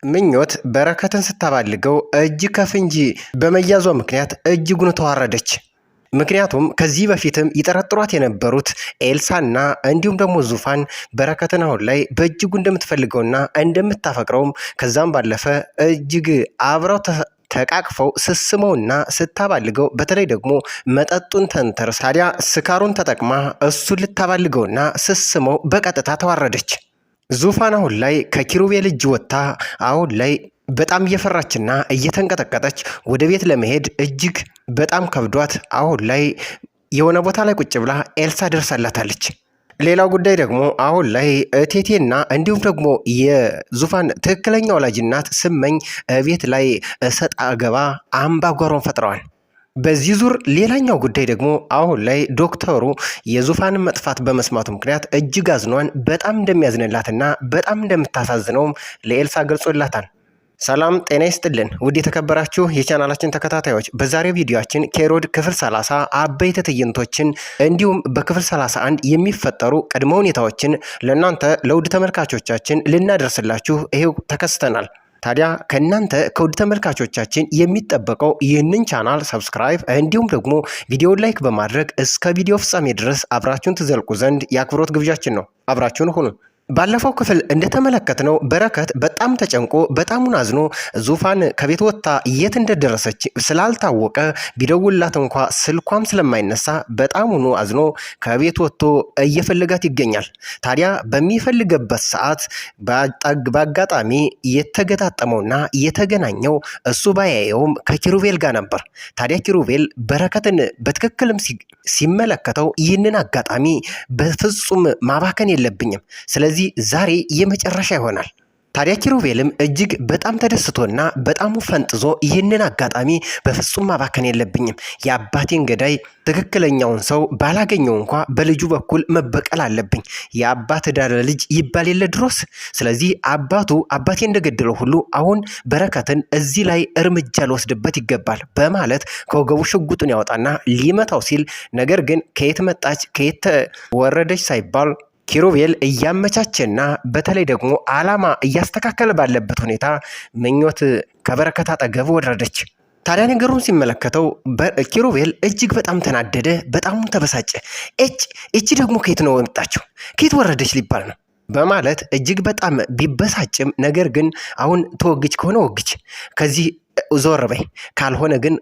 ምኞት በረከትን ስታባልገው እጅ ከፍንጅ በመያዟ ምክንያት እጅጉን ተዋረደች። ምክንያቱም ከዚህ በፊትም ይጠረጥሯት የነበሩት ኤልሳና እንዲሁም ደግሞ ዙፋን በረከትን አሁን ላይ በእጅጉ እንደምትፈልገውና እንደምታፈቅረውም ከዛም ባለፈ እጅግ አብረው ተቃቅፈው ስስመውና ስታባልገው በተለይ ደግሞ መጠጡን ተንተርሳ ታዲያ ስካሩን ተጠቅማ እሱን ልታባልገውና ስስመው በቀጥታ ተዋረደች። ዙፋን አሁን ላይ ከኪሩቤል እጅ ወጥታ አሁን ላይ በጣም እየፈራችና እየተንቀጠቀጠች ወደ ቤት ለመሄድ እጅግ በጣም ከብዷት አሁን ላይ የሆነ ቦታ ላይ ቁጭ ብላ ኤልሳ ደርሳላታለች። ሌላው ጉዳይ ደግሞ አሁን ላይ እቴቴና እንዲሁም ደግሞ የዙፋን ትክክለኛ ወላጅ እናት ስመኝ ቤት ላይ እሰጥ አገባ አምባጓሮን ፈጥረዋል። በዚህ ዙር ሌላኛው ጉዳይ ደግሞ አሁን ላይ ዶክተሩ የዙፋንን መጥፋት በመስማቱ ምክንያት እጅግ አዝኗን በጣም እንደሚያዝንላትና በጣም እንደምታሳዝነውም ለኤልሳ ገልጾላታል። ሰላም ጤና ይስጥልን ውድ የተከበራችሁ የቻናላችን ተከታታዮች፣ በዛሬው ቪዲዮአችን ኬሮድ ክፍል 30 አበይት ትዕይንቶችን እንዲሁም በክፍል 31 የሚፈጠሩ ቅድመ ሁኔታዎችን ለእናንተ ለውድ ተመልካቾቻችን ልናደርስላችሁ ይሄው ተከስተናል። ታዲያ ከእናንተ ከውድ ተመልካቾቻችን የሚጠበቀው ይህንን ቻናል ሰብስክራይብ እንዲሁም ደግሞ ቪዲዮን ላይክ በማድረግ እስከ ቪዲዮ ፍጻሜ ድረስ አብራችሁን ትዘልቁ ዘንድ የአክብሮት ግብዣችን ነው። አብራችሁን ሁኑ። ባለፈው ክፍል እንደተመለከትነው በረከት በጣም ተጨንቆ በጣሙን አዝኖ ዙፋን ከቤት ወጥታ የት እንደደረሰች ስላልታወቀ ቢደውላት እንኳ ስልኳም ስለማይነሳ በጣሙኑ አዝኖ ከቤት ወጥቶ እየፈለጋት ይገኛል። ታዲያ በሚፈልገበት ሰዓት በአጋጣሚ የተገጣጠመውና የተገናኘው እሱ ባያየውም ከኪሩቤል ጋር ነበር። ታዲያ ኪሩቤል በረከትን በትክክልም ሲመለከተው ይህንን አጋጣሚ በፍጹም ማባከን የለብኝም፣ ስለዚህ ዛሬ የመጨረሻ ይሆናል። ታዲያ ኪሩቤልም እጅግ በጣም ተደስቶና በጣም ፈንጥዞ ይህንን አጋጣሚ በፍጹም ማባከን የለብኝም፣ የአባቴን ገዳይ ትክክለኛውን ሰው ባላገኘው እንኳ በልጁ በኩል መበቀል አለብኝ፣ የአባት ዳር ልጅ ይባል የለ ድሮስ። ስለዚህ አባቴ እንደገደለው ሁሉ አሁን በረከትን እዚህ ላይ እርምጃ ሊወስድበት ይገባል በማለት ከወገቡ ሽጉጡን ያወጣና ሊመታው ሲል ነገር ግን ከየት መጣች ከየት ወረደች ሳይባል ኪሩቤል እያመቻቸና በተለይ ደግሞ ዓላማ እያስተካከለ ባለበት ሁኔታ ምኞት ከበረከት አጠገብ ወረደች። ታዲያ ነገሩን ሲመለከተው ኪሩቤል እጅግ በጣም ተናደደ፣ በጣም ተበሳጨ። እቺ ደግሞ ከየት ነው የመጣችው? ከየት ወረደች ሊባል ነው በማለት እጅግ በጣም ቢበሳጭም ነገር ግን አሁን ተወግች ከሆነ ወግች፣ ከዚህ ዞር በይ፣ ካልሆነ ግን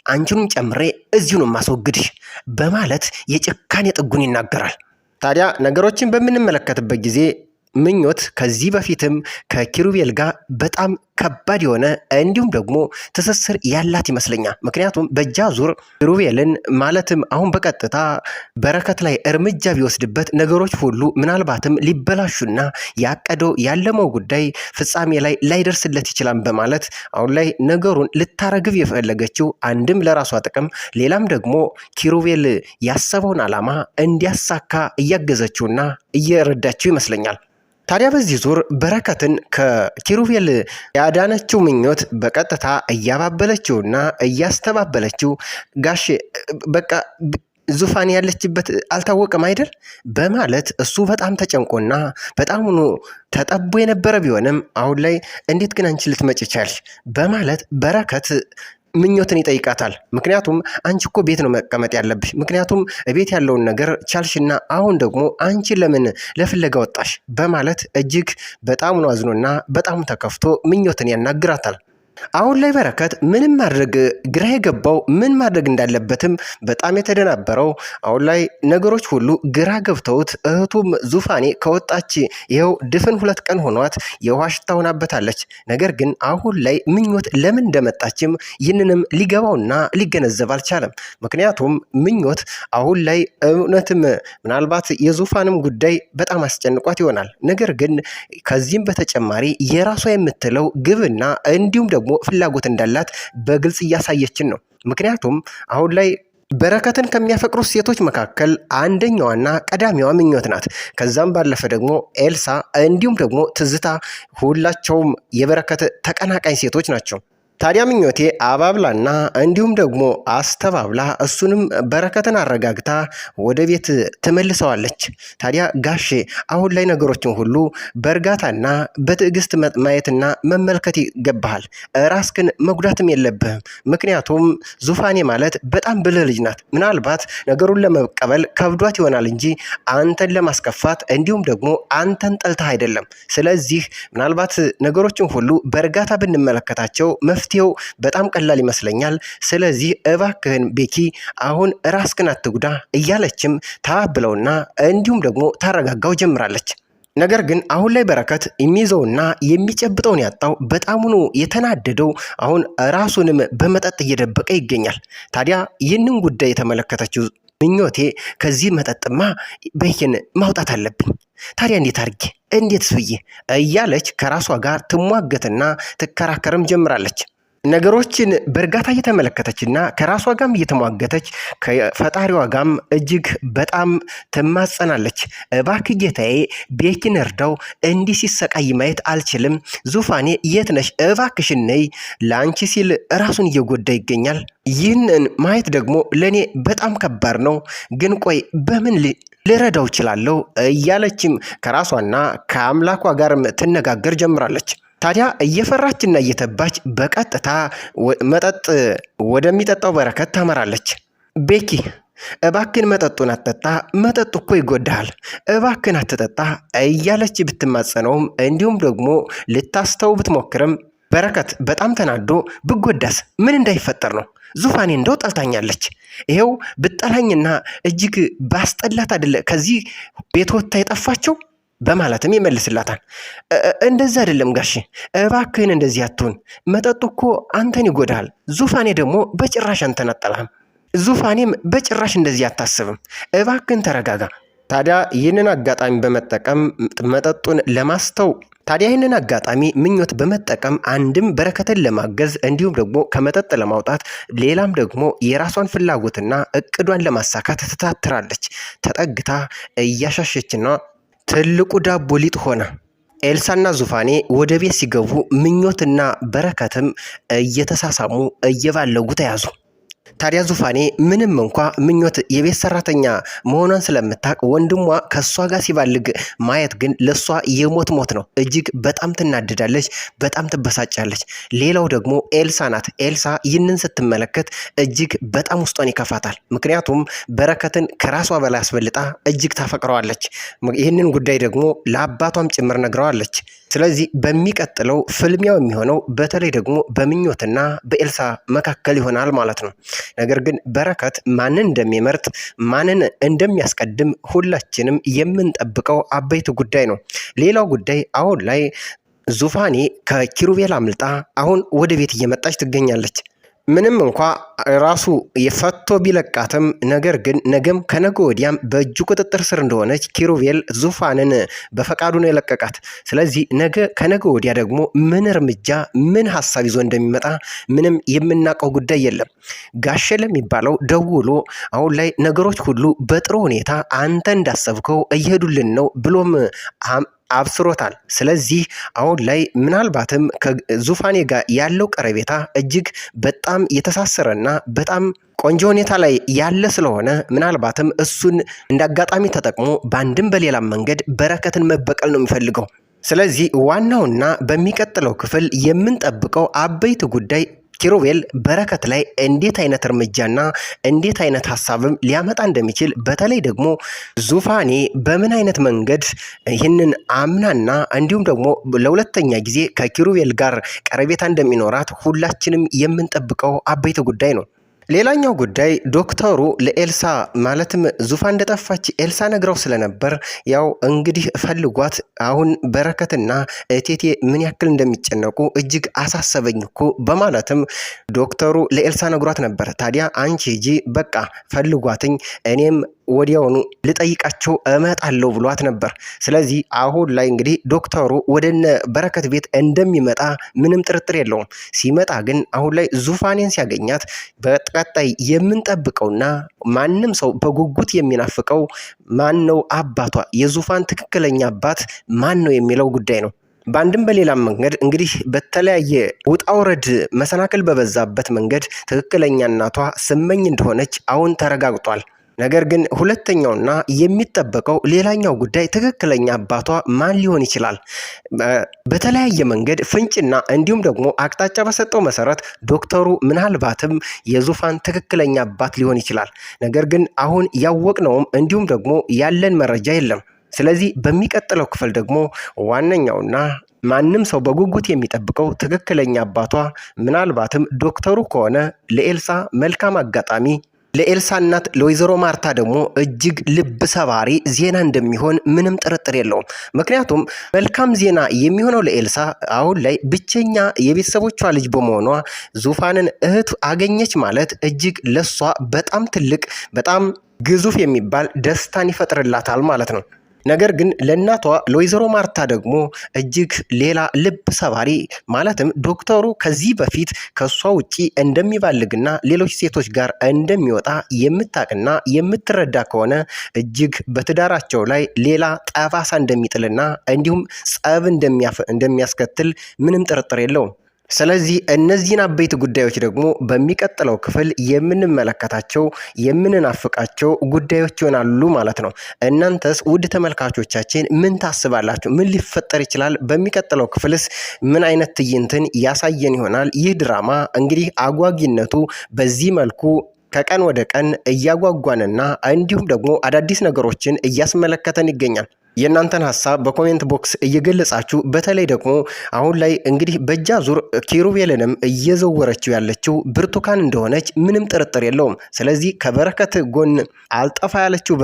አንቺንም ጨምሬ እዚሁ ነው ማስወግድሽ በማለት የጭካኔ ጥጉን ይናገራል። ታዲያ ነገሮችን በምንመለከትበት ጊዜ ምኞት ከዚህ በፊትም ከኪሩቤል ጋር በጣም ከባድ የሆነ እንዲሁም ደግሞ ትስስር ያላት ይመስለኛል። ምክንያቱም በእጃ ዙር ኪሩቤልን ማለትም አሁን በቀጥታ በረከት ላይ እርምጃ ቢወስድበት ነገሮች ሁሉ ምናልባትም ሊበላሹና ያቀደው ያለመው ጉዳይ ፍጻሜ ላይ ላይደርስለት ይችላል በማለት አሁን ላይ ነገሩን ልታረግብ የፈለገችው አንድም ለራሷ ጥቅም፣ ሌላም ደግሞ ኪሩቤል ያሰበውን ዓላማ እንዲያሳካ እያገዘችውና እየረዳችው ይመስለኛል። ታዲያ በዚህ ዙር በረከትን ከኪሩቤል ያዳነችው ምኞት በቀጥታ እያባበለችውና እያስተባበለችው ጋሽ በቃ ዙፋን ያለችበት አልታወቀም አይደል በማለት እሱ በጣም ተጨንቆና በጣም ተጠቦ የነበረ ቢሆንም አሁን ላይ እንዴት ግን አንቺ ልትመጪ ቻልሽ በማለት በረከት ምኞትን ይጠይቃታል። ምክንያቱም አንቺ እኮ ቤት ነው መቀመጥ ያለብሽ፣ ምክንያቱም ቤት ያለውን ነገር ቻልሽና አሁን ደግሞ አንቺ ለምን ለፍለጋ ወጣሽ በማለት እጅግ በጣም ነው አዝኖና በጣም ተከፍቶ ምኞትን ያናግራታል። አሁን ላይ በረከት ምንም ማድረግ ግራ የገባው ምን ማድረግ እንዳለበትም በጣም የተደናበረው አሁን ላይ ነገሮች ሁሉ ግራ ገብተውት እህቱም ዙፋኔ ከወጣች ይኸው ድፍን 2 ቀን ሆኗት የውሃ ሽታ ሆናበታለች። ነገር ግን አሁን ላይ ምኞት ለምን እንደመጣችም ይህንንም ሊገባውና ሊገነዘብ አልቻለም። ምክንያቱም ምኞት አሁን ላይ እውነትም ምናልባት የዙፋንም ጉዳይ በጣም አስጨንቋት ይሆናል። ነገር ግን ከዚህም በተጨማሪ የራሷ የምትለው ግብና እንዲሁም ደግሞ ፍላጎት እንዳላት በግልጽ እያሳየችን ነው። ምክንያቱም አሁን ላይ በረከትን ከሚያፈቅሩት ሴቶች መካከል አንደኛዋና ቀዳሚዋ ምኞት ናት። ከዛም ባለፈ ደግሞ ኤልሳ እንዲሁም ደግሞ ትዝታ ሁላቸውም የበረከት ተቀናቃኝ ሴቶች ናቸው። ታዲያ ምኞቴ አባብላና እንዲሁም ደግሞ አስተባብላ እሱንም በረከትን አረጋግታ ወደ ቤት ትመልሰዋለች። ታዲያ ጋሼ አሁን ላይ ነገሮችን ሁሉ በእርጋታና በትዕግስት ማየትና መመልከት ይገባሃል። ራስክን መጉዳትም የለብህም። ምክንያቱም ዙፋኔ ማለት በጣም ብልህ ልጅ ናት። ምናልባት ነገሩን ለመቀበል ከብዷት ይሆናል እንጂ አንተን ለማስከፋት እንዲሁም ደግሞ አንተን ጠልተህ አይደለም። ስለዚህ ምናልባት ነገሮችን ሁሉ በእርጋታ ብንመለከታቸው መፍትሄው በጣም ቀላል ይመስለኛል። ስለዚህ እባክህን ቤኪ አሁን ራስክን አትጉዳ እያለችም ታባብለውና እንዲሁም ደግሞ ታረጋጋው ጀምራለች። ነገር ግን አሁን ላይ በረከት የሚይዘውና የሚጨብጠውን ያጣው በጣሙኑ የተናደደው አሁን ራሱንም በመጠጥ እየደበቀ ይገኛል። ታዲያ ይህንን ጉዳይ የተመለከተችው ምኞቴ ከዚህ መጠጥማ ቤኪን ማውጣት አለብኝ፣ ታዲያ እንዴት አድርጌ እንዴት ስብዬ እያለች ከራሷ ጋር ትሟገትና ትከራከርም ጀምራለች። ነገሮችን በእርጋታ እየተመለከተችና ከራሷ ጋርም እየተሟገተች ከፈጣሪዋ ጋርም እጅግ በጣም ትማጸናለች። እባክህ ጌታዬ ቤኪን እርዳው፣ እንዲህ ሲሰቃይ ማየት አልችልም። ዙፋኔ የት ነሽ? እባክሽን ነይ፣ ለአንቺ ሲል ራሱን እየጎዳ ይገኛል። ይህንን ማየት ደግሞ ለእኔ በጣም ከባድ ነው። ግን ቆይ በምን ልረዳው እችላለሁ? እያለችም ከራሷና ከአምላኳ ጋርም ትነጋገር ጀምራለች። ታዲያ እየፈራችና እየተባች በቀጥታ መጠጥ ወደሚጠጣው በረከት ታመራለች። ቤኪ እባክን መጠጡን አትጠጣ፣ መጠጡ እኮ ይጎዳሃል፣ እባክን አትጠጣ እያለች ብትማጸነውም እንዲሁም ደግሞ ልታስተው ብትሞክርም በረከት በጣም ተናዶ ብጎዳስ ምን እንዳይፈጠር ነው? ዙፋኔ እንደው ጠልታኛለች፣ ይሄው ብጠላኝና እጅግ ባስጠላት አይደለ ከዚህ ቤት ወጥታ የጠፋቸው በማለትም ይመልስላታል። እንደዚህ አይደለም ጋሼ፣ እባክህን እንደዚህ አትሁን፣ መጠጡ እኮ አንተን ይጎዳል፣ ዙፋኔ ደግሞ በጭራሽ አንተን አጠላህም፣ ዙፋኔም በጭራሽ እንደዚህ አታስብም፣ እባክህን ተረጋጋ። ታዲያ ይህንን አጋጣሚ በመጠቀም መጠጡን ለማስተው ይህንን አጋጣሚ ምኞት በመጠቀም አንድም በረከትን ለማገዝ እንዲሁም ደግሞ ከመጠጥ ለማውጣት ሌላም ደግሞ የራሷን ፍላጎትና እቅዷን ለማሳካት ትታትራለች። ተጠግታ እያሻሸችና ትልቁ ዳቦ ሊጥ ሆነ። ኤልሳና ዙፋኔ ወደ ቤት ሲገቡ ምኞትና በረከትም እየተሳሳሙ እየባለጉ ተያዙ። ታዲያ ዙፋኔ ምንም እንኳ ምኞት የቤት ሰራተኛ መሆኗን ስለምታውቅ ወንድሟ ከሷ ጋር ሲባልግ ማየት ግን ለሷ የሞት ሞት ነው። እጅግ በጣም ትናደዳለች፣ በጣም ትበሳጫለች። ሌላው ደግሞ ኤልሳ ናት። ኤልሳ ይህንን ስትመለከት እጅግ በጣም ውስጧን ይከፋታል። ምክንያቱም በረከትን ከራሷ በላይ አስበልጣ እጅግ ታፈቅረዋለች። ይህንን ጉዳይ ደግሞ ለአባቷም ጭምር ነግረዋለች። ስለዚህ በሚቀጥለው ፍልሚያው የሚሆነው በተለይ ደግሞ በምኞትና በኤልሳ መካከል ይሆናል ማለት ነው። ነገር ግን በረከት ማንን እንደሚመርጥ ማንን እንደሚያስቀድም ሁላችንም የምንጠብቀው አበይት ጉዳይ ነው። ሌላው ጉዳይ አሁን ላይ ዙፋኔ ከኪሩቤል አምልጣ አሁን ወደ ቤት እየመጣች ትገኛለች። ምንም እንኳ ራሱ የፈቶ ቢለቃትም ነገር ግን ነገም ከነገ ወዲያም በእጁ ቁጥጥር ስር እንደሆነች ኪሩቤል ዙፋንን በፈቃዱ ነው የለቀቃት። ስለዚህ ነገ ከነገ ወዲያ ደግሞ ምን እርምጃ ምን ሀሳብ ይዞ እንደሚመጣ ምንም የምናውቀው ጉዳይ የለም። ጋሼ ለሚባለው ደውሎ አሁን ላይ ነገሮች ሁሉ በጥሩ ሁኔታ አንተ እንዳሰብከው እየሄዱልን ነው ብሎም አብስሮታል። ስለዚህ አሁን ላይ ምናልባትም ከዙፋኔ ጋር ያለው ቀረቤታ እጅግ በጣም የተሳሰረና በጣም ቆንጆ ሁኔታ ላይ ያለ ስለሆነ ምናልባትም እሱን እንዳጋጣሚ ተጠቅሞ በአንድም በሌላም መንገድ በረከትን መበቀል ነው የሚፈልገው። ስለዚህ ዋናውና በሚቀጥለው ክፍል የምንጠብቀው አበይት ጉዳይ ኪሩቤል በረከት ላይ እንዴት አይነት እርምጃና እንዴት አይነት ሀሳብም ሊያመጣ እንደሚችል በተለይ ደግሞ ዙፋኔ በምን አይነት መንገድ ይህንን አምናና እንዲሁም ደግሞ ለሁለተኛ ጊዜ ከኪሩቤል ጋር ቀረቤታ እንደሚኖራት ሁላችንም የምንጠብቀው አበይት ጉዳይ ነው። ሌላኛው ጉዳይ ዶክተሩ ለኤልሳ ማለትም ዙፋን እንደጠፋች ኤልሳ ነግረው ስለነበር ያው እንግዲህ ፈልጓት አሁን በረከትና እቴቴ ምን ያክል እንደሚጨነቁ እጅግ አሳሰበኝ እኮ በማለትም ዶክተሩ ለኤልሳ ነግሯት ነበር። ታዲያ አንቺ ሂጂ በቃ ፈልጓትኝ እኔም ወዲያውኑ ልጠይቃቸው እመጣለሁ ብሏት ነበር። ስለዚህ አሁን ላይ እንግዲህ ዶክተሩ ወደነ በረከት ቤት እንደሚመጣ ምንም ጥርጥር የለውም። ሲመጣ ግን አሁን ላይ ዙፋኔን ሲያገኛት በቀጣይ የምንጠብቀውና ማንም ሰው በጉጉት የሚናፍቀው ማን ነው አባቷ፣ የዙፋን ትክክለኛ አባት ማን ነው የሚለው ጉዳይ ነው። በአንድም በሌላም መንገድ እንግዲህ በተለያየ ውጣውረድ መሰናክል በበዛበት መንገድ ትክክለኛ እናቷ ስመኝ እንደሆነች አሁን ተረጋግጧል። ነገር ግን ሁለተኛውና የሚጠበቀው ሌላኛው ጉዳይ ትክክለኛ አባቷ ማን ሊሆን ይችላል? በተለያየ መንገድ ፍንጭና እንዲሁም ደግሞ አቅጣጫ በሰጠው መሰረት ዶክተሩ ምናልባትም የዙፋን ትክክለኛ አባት ሊሆን ይችላል። ነገር ግን አሁን ያወቅነውም እንዲሁም ደግሞ ያለን መረጃ የለም። ስለዚህ በሚቀጥለው ክፍል ደግሞ ዋነኛውና ማንም ሰው በጉጉት የሚጠብቀው ትክክለኛ አባቷ ምናልባትም ዶክተሩ ከሆነ ለኤልሳ መልካም አጋጣሚ፣ ለኤልሳ እናት ለወይዘሮ ማርታ ደግሞ እጅግ ልብ ሰባሪ ዜና እንደሚሆን ምንም ጥርጥር የለውም። ምክንያቱም መልካም ዜና የሚሆነው ለኤልሳ አሁን ላይ ብቸኛ የቤተሰቦቿ ልጅ በመሆኗ ዙፋንን እህቱ አገኘች ማለት እጅግ ለሷ በጣም ትልቅ በጣም ግዙፍ የሚባል ደስታን ይፈጥርላታል ማለት ነው። ነገር ግን ለእናቷ ለወይዘሮ ማርታ ደግሞ እጅግ ሌላ ልብ ሰባሪ ማለትም ዶክተሩ ከዚህ በፊት ከሷ ውጪ እንደሚባልግና ሌሎች ሴቶች ጋር እንደሚወጣ የምታቅና የምትረዳ ከሆነ እጅግ በትዳራቸው ላይ ሌላ ጠባሳ እንደሚጥልና እንዲሁም ጸብ እንደሚያስከትል ምንም ጥርጥር የለውም። ስለዚህ እነዚህን አበይት ጉዳዮች ደግሞ በሚቀጥለው ክፍል የምንመለከታቸው የምንናፍቃቸው ጉዳዮች ይሆናሉ ማለት ነው። እናንተስ ውድ ተመልካቾቻችን ምን ታስባላችሁ? ምን ሊፈጠር ይችላል? በሚቀጥለው ክፍልስ ምን አይነት ትዕይንትን ያሳየን ይሆናል? ይህ ድራማ እንግዲህ አጓጊነቱ በዚህ መልኩ ከቀን ወደ ቀን እያጓጓንና እንዲሁም ደግሞ አዳዲስ ነገሮችን እያስመለከተን ይገኛል። የእናንተን ሀሳብ በኮሜንት ቦክስ እየገለጻችሁ በተለይ ደግሞ አሁን ላይ እንግዲህ በእጅ አዙር ኪሩቤልንም እየዘወረችው ያለችው ብርቱካን እንደሆነች ምንም ጥርጥር የለውም። ስለዚህ ከበረከት ጎን አልጠፋ ያለችው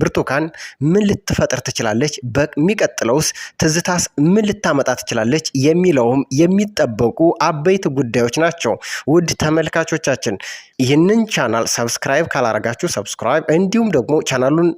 ብርቱካን ምን ልትፈጥር ትችላለች? በሚቀጥለውስ ትዝታስ ምን ልታመጣ ትችላለች? የሚለውም የሚጠበቁ አበይት ጉዳዮች ናቸው። ውድ ተመልካቾቻችን ይህንን ቻናል ሰብስክራይብ ካላረጋችሁ ሰብስክራይብ እንዲሁም ደግሞ ቻናሉን